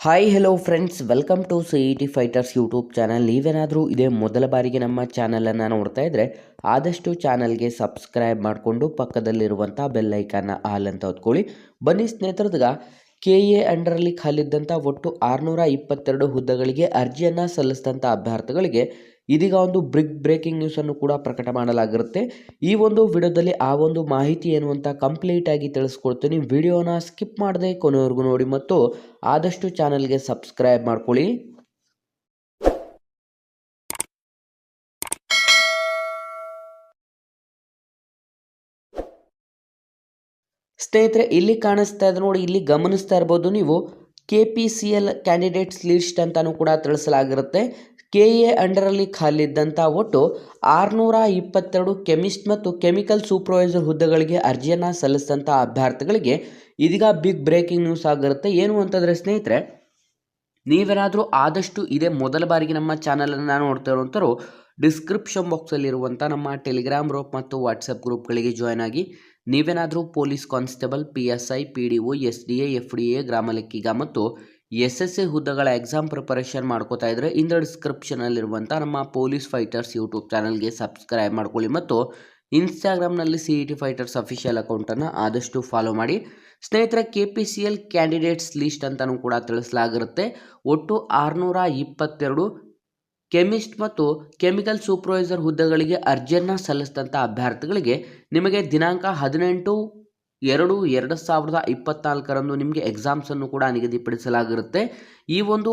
Hi hello friends, welcome to CET fighters YouTube channel. ನೀವೇನಾದರೂ ಇದೇ ಮೊದಲ ಬಾರಿಗೆ ನಮ್ಮ ಚಾನಲನ್ನು ನೋಡ್ತಾ ಇದ್ದರೆ ಆದಷ್ಟು ಚಾನಲ್ಗೆ ಸಬ್ಸ್ಕ್ರೈಬ್ ಮಾಡಿಕೊಂಡು ಪಕ್ಕದಲ್ಲಿರುವಂಥ ಬೆಲ್ ಐಕಾನ್ನ ಆಲ್ ಅಂತ ಹೊತ್ಕೊಳ್ಳಿ. ಬನ್ನಿ ಸ್ನೇಹಿತರದಾಗ KA ಅಂಡರಲ್ಲಿ ಖಾಲಿದ್ದಂಥ ಒಟ್ಟು 622 ಹುದ್ದೆಗಳಿಗೆ ಅರ್ಜಿಯನ್ನು ಸಲ್ಲಿಸಿದಂಥ ಅಭ್ಯರ್ಥಿಗಳಿಗೆ ಇದೀಗ ಒಂದು ಬ್ರೇಕಿಂಗ್ ನ್ಯೂಸನ್ನು ಕೂಡ ಪ್ರಕಟ ಮಾಡಲಾಗಿರುತ್ತೆ. ಈ ಒಂದು ವಿಡಿಯೋದಲ್ಲಿ ಆ ಒಂದು ಮಾಹಿತಿ ಏನು ಅಂತ ಕಂಪ್ಲೀಟ್ ಆಗಿ ತಿಳಿಸ್ಕೊಡ್ತೀನಿ. ವಿಡಿಯೋನ ಸ್ಕಿಪ್ ಮಾಡದೆ ಕೊನೆವರೆಗೂ ನೋಡಿ ಮತ್ತು ಆದಷ್ಟು ಚಾನಲ್ಗೆ ಸಬ್ಸ್ಕ್ರೈಬ್ ಮಾಡ್ಕೊಳ್ಳಿ. ಸ್ನೇಹಿತರೆ, ಇಲ್ಲಿ ಕಾಣಿಸ್ತಾ ಇದೆ ನೋಡಿ, ಇಲ್ಲಿ ಗಮನಿಸ್ತಾ ಇರ್ಬೋದು ನೀವು, KPCL ಕ್ಯಾಂಡಿಡೇಟ್ಸ್ ಲಿಸ್ಟ್ ಅಂತಾನೂ ಕೂಡ ತಿಳಿಸಲಾಗಿರುತ್ತೆ. KA ಅಂಡರಲ್ಲಿ ಖಾಲಿದ್ದಂಥ ಒಟ್ಟು 622 ಕೆಮಿಸ್ಟ್ ಮತ್ತು ಕೆಮಿಕಲ್ ಸೂಪರ್ವೈಸರ್ ಹುದ್ದೆಗಳಿಗೆ ಅರ್ಜಿಯನ್ನು ಸಲ್ಲಿಸಿದಂಥ ಅಭ್ಯರ್ಥಿಗಳಿಗೆ ಇದೀಗ ಬಿಗ್ ಬ್ರೇಕಿಂಗ್ ನ್ಯೂಸ್ ಆಗಿರುತ್ತೆ. ಏನು ಅಂತಂದರೆ ಸ್ನೇಹಿತರೆ, ನೀವೇನಾದರೂ ಆದಷ್ಟು ಇದೇ ಮೊದಲ ಬಾರಿಗೆ ನಮ್ಮ ಚಾನಲನ್ನು ನೋಡ್ತಾ ಇರುವಂಥವ್ರು ಡಿಸ್ಕ್ರಿಪ್ಷನ್ ಬಾಕ್ಸಲ್ಲಿರುವಂಥ ನಮ್ಮ ಟೆಲಿಗ್ರಾಮ್ ಗ್ರೂಪ್ ಮತ್ತು ವಾಟ್ಸಪ್ ಗ್ರೂಪ್ಗಳಿಗೆ ಜಾಯ್ನ್ ಆಗಿ. ನೀವೇನಾದರೂ police constable, PSI, PDO, SDA, FDA, ಗ್ರಾಮ ಲೆಕ್ಕಿಗ ಮತ್ತು SSA ಹುದ್ದೆಗಳ ಎಕ್ಸಾಮ್ ಪ್ರಿಪರೇಷನ್ ಮಾಡ್ಕೋತಾ ಇದ್ದರೆ ಇಂದ ಡಿಸ್ಕ್ರಿಪ್ಷನಲ್ಲಿರುವಂಥ ನಮ್ಮ ಪೊಲೀಸ್ ಫೈಟರ್ಸ್ ಯೂಟ್ಯೂಬ್ ಚಾನಲ್ಗೆ ಸಬ್ಸ್ಕ್ರೈಬ್ ಮಾಡ್ಕೊಳ್ಳಿ ಮತ್ತು ಇನ್ಸ್ಟಾಗ್ರಾಮ್ನಲ್ಲಿ CET ಫೈಟರ್ಸ್ ಅಫಿಷಿಯಲ್ ಅಕೌಂಟನ್ನು ಆದಷ್ಟು ಫಾಲೋ ಮಾಡಿ. ಸ್ನೇಹಿತರೆ, KPCL ಕ್ಯಾಂಡಿಡೇಟ್ಸ್ ಲಿಸ್ಟ್ ಅಂತಲೂ ಕೂಡ ತಿಳಿಸಲಾಗಿರುತ್ತೆ. ಒಟ್ಟು 622 ಕೆಮಿಸ್ಟ್ ಮತ್ತು ಕೆಮಿಕಲ್ ಸೂಪರ್ವೈಸರ್ ಹುದ್ದೆಗಳಿಗೆ ಅರ್ಜಿಯನ್ನು ಸಲ್ಲಿಸಿದಂಥ ಅಭ್ಯರ್ಥಿಗಳಿಗೆ ನಿಮಗೆ ದಿನಾಂಕ 18/2/2024 ನಿಮಗೆ ಎಕ್ಸಾಮ್ಸನ್ನು ಕೂಡ ನಿಗದಿಪಡಿಸಲಾಗಿರುತ್ತೆ. ಈ ಒಂದು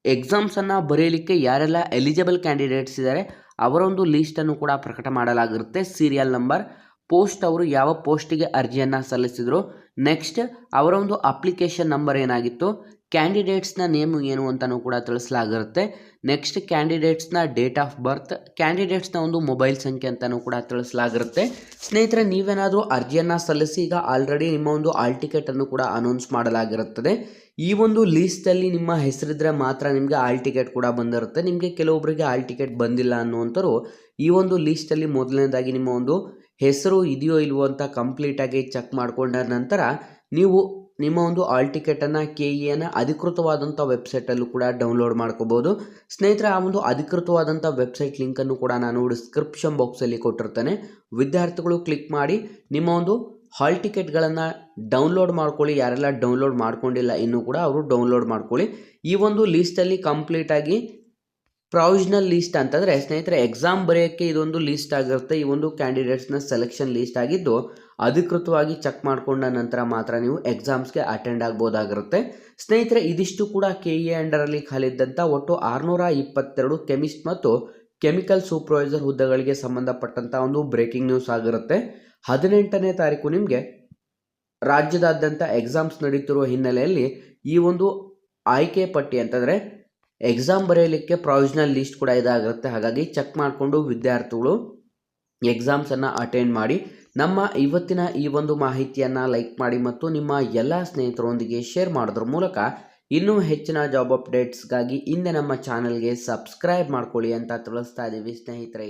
ಎಕ್ಸಾಮ್ಸನ್ನು ಬರೆಯಲಿಕ್ಕೆ ಯಾರೆಲ್ಲ ಎಲಿಜಿಬಲ್ ಕ್ಯಾಂಡಿಡೇಟ್ಸ್ ಇದ್ದಾರೆ ಅವರ ಒಂದು ಲೀಸ್ಟನ್ನು ಕೂಡ ಪ್ರಕಟ ಮಾಡಲಾಗಿರುತ್ತೆ. ಸೀರಿಯಲ್ ನಂಬರ್, ಪೋಸ್ಟ್, ಅವರು ಯಾವ ಪೋಸ್ಟಿಗೆ ಅರ್ಜಿಯನ್ನು ಸಲ್ಲಿಸಿದ್ರು, ನೆಕ್ಸ್ಟ್ ಅವರ ಒಂದು ಅಪ್ಲಿಕೇಶನ್ ನಂಬರ್ ಏನಾಗಿತ್ತು, ಕ್ಯಾಂಡಿಡೇಟ್ಸ್ನ ನೇಮು ಏನು ಅಂತಲೂ ಕೂಡ ತಿಳಿಸಲಾಗಿರುತ್ತೆ. ನೆಕ್ಸ್ಟ್ ಕ್ಯಾಂಡಿಡೇಟ್ಸ್ನ ಡೇಟ್ ಆಫ್ ಬರ್ತ್, ಕ್ಯಾಂಡಿಡೇಟ್ಸ್ನ ಒಂದು ಮೊಬೈಲ್ ಸಂಖ್ಯೆ ಅಂತಲೂ ಕೂಡ ತಿಳಿಸಲಾಗಿರುತ್ತೆ. ಸ್ನೇಹಿತರೆ, ನೀವೇನಾದರೂ ಅರ್ಜಿಯನ್ನು ಸಲ್ಲಿಸಿ ಈಗ ಆಲ್ರೆಡಿ ನಿಮ್ಮ ಒಂದು ಆಲ್ ಟಿಕೆಟನ್ನು ಕೂಡ ಅನೌನ್ಸ್ ಮಾಡಲಾಗಿರುತ್ತದೆ. ಈ ಒಂದು ಲೀಸ್ಟಲ್ಲಿ ನಿಮ್ಮ ಹೆಸರಿದ್ರೆ ಮಾತ್ರ ನಿಮಗೆ ಆಲ್ ಟಿಕೆಟ್ ಕೂಡ ಬಂದಿರುತ್ತೆ. ನಿಮಗೆ ಕೆಲವೊಬ್ಬರಿಗೆ ಆಲ್ ಟಿಕೆಟ್ ಬಂದಿಲ್ಲ ಅನ್ನುವಂಥವ್ರು ಈ ಒಂದು ಲೀಸ್ಟಲ್ಲಿ ಮೊದಲನೇದಾಗಿ ನಿಮ್ಮ ಒಂದು ಹೆಸರು ಇದೆಯೋ ಇಲ್ವೋ ಅಂತ ಕಂಪ್ಲೀಟಾಗಿ ಚೆಕ್ ಮಾಡಿಕೊಂಡ ನಂತರ ನೀವು ನಿಮ್ಮ ಒಂದು ಆಲ್ ಟಿಕೆಟನ್ನು KEನ ಅಧಿಕೃತವಾದಂಥ ವೆಬ್ಸೈಟಲ್ಲೂ ಕೂಡ ಡೌನ್ಲೋಡ್ ಮಾಡ್ಕೋಬೋದು. ಸ್ನೇಹಿತರೆ, ಆ ಒಂದು ಅಧಿಕೃತವಾದಂಥ ವೆಬ್ಸೈಟ್ ಲಿಂಕನ್ನು ಕೂಡ ನಾನು ಡಿಸ್ಕ್ರಿಪ್ಷನ್ ಬಾಕ್ಸಲ್ಲಿ ಕೊಟ್ಟಿರ್ತೇನೆ. ವಿದ್ಯಾರ್ಥಿಗಳು ಕ್ಲಿಕ್ ಮಾಡಿ ನಿಮ್ಮ ಒಂದು ಹಾಲ್ ಟಿಕೆಟ್ಗಳನ್ನು ಡೌನ್ಲೋಡ್ ಮಾಡ್ಕೊಳ್ಳಿ. ಯಾರೆಲ್ಲ ಡೌನ್ಲೋಡ್ ಮಾಡ್ಕೊಂಡಿಲ್ಲ ಇನ್ನೂ ಕೂಡ ಅವರು ಡೌನ್ಲೋಡ್ ಮಾಡ್ಕೊಳ್ಳಿ. ಈ ಒಂದು ಲೀಸ್ಟಲ್ಲಿ ಕಂಪ್ಲೀಟಾಗಿ ಪ್ರೊವಿಷನಲ್ ಲೀಸ್ಟ್ ಅಂತಂದರೆ ಸ್ನೇಹಿತರೆ, ಎಕ್ಸಾಮ್ ಬರೆಯೋಕ್ಕೆ ಇದೊಂದು ಲೀಸ್ಟ್ ಆಗಿರುತ್ತೆ. ಈ ಒಂದು ಕ್ಯಾಂಡಿಡೇಟ್ಸ್ನ ಸೆಲೆಕ್ಷನ್ ಲೀಸ್ಟ್ ಆಗಿದ್ದು ಅಧಿಕೃತವಾಗಿ ಚೆಕ್ ಮಾಡಿಕೊಂಡ ನಂತರ ಮಾತ್ರ ನೀವು ಎಕ್ಸಾಮ್ಸ್ಗೆ ಅಟೆಂಡ್ ಆಗ್ಬೋದಾಗಿರುತ್ತೆ. ಸ್ನೇಹಿತರೆ, ಇದಿಷ್ಟು ಕೂಡ KA ಅಂಡರಲ್ಲಿ ಖಾಲಿದ್ದಂಥ ಒಟ್ಟು 622 ಕೆಮಿಸ್ಟ್ ಮತ್ತು ಕೆಮಿಕಲ್ ಸೂಪರ್ವೈಸರ್ ಹುದ್ದೆಗಳಿಗೆ ಸಂಬಂಧಪಟ್ಟಂಥ ಒಂದು ಬ್ರೇಕಿಂಗ್ ನ್ಯೂಸ್ ಆಗಿರುತ್ತೆ. 18ನೇ ತಾರೀಕು ನಿಮಗೆ ರಾಜ್ಯದಾದ್ಯಂತ ಎಕ್ಸಾಮ್ಸ್ ನಡೀತಿರುವ ಹಿನ್ನೆಲೆಯಲ್ಲಿ ಈ ಒಂದು ಆಯ್ಕೆ ಪಟ್ಟಿ ಅಂತಂದರೆ ಎಕ್ಸಾಮ್ ಬರೆಯಲಿಕ್ಕೆ ಪ್ರೊವಿಷನಲ್ ಲೀಸ್ಟ್ ಕೂಡ ಇದಾಗಿರುತ್ತೆ. ಹಾಗಾಗಿ ಚೆಕ್ ಮಾಡಿಕೊಂಡು ವಿದ್ಯಾರ್ಥಿಗಳು ಎಕ್ಸಾಮ್ಸನ್ನು ಅಟೆಂಡ್ ಮಾಡಿ. ನಮ್ಮ ಇವತ್ತಿನ ಈ ಒಂದು ಮಾಹಿತಿಯನ್ನು ಲೈಕ್ ಮಾಡಿ ಮತ್ತು ನಿಮ್ಮ ಎಲ್ಲ ಸ್ನೇಹಿತರೊಂದಿಗೆ ಶೇರ್ ಮಾಡೋದ್ರ ಮೂಲಕ ಇನ್ನೂ ಹೆಚ್ಚಿನ ಜಾಬ್ ಅಪ್ಡೇಟ್ಸ್ಗಾಗಿ ಹಿಂದೆ ನಮ್ಮ ಚಾನಲ್ಗೆ ಸಬ್ಸ್ಕ್ರೈಬ್ ಮಾಡ್ಕೊಳ್ಳಿ ಅಂತ ತಿಳಿಸ್ತಾ ಇದ್ದೀವಿ ಸ್ನೇಹಿತರೆ.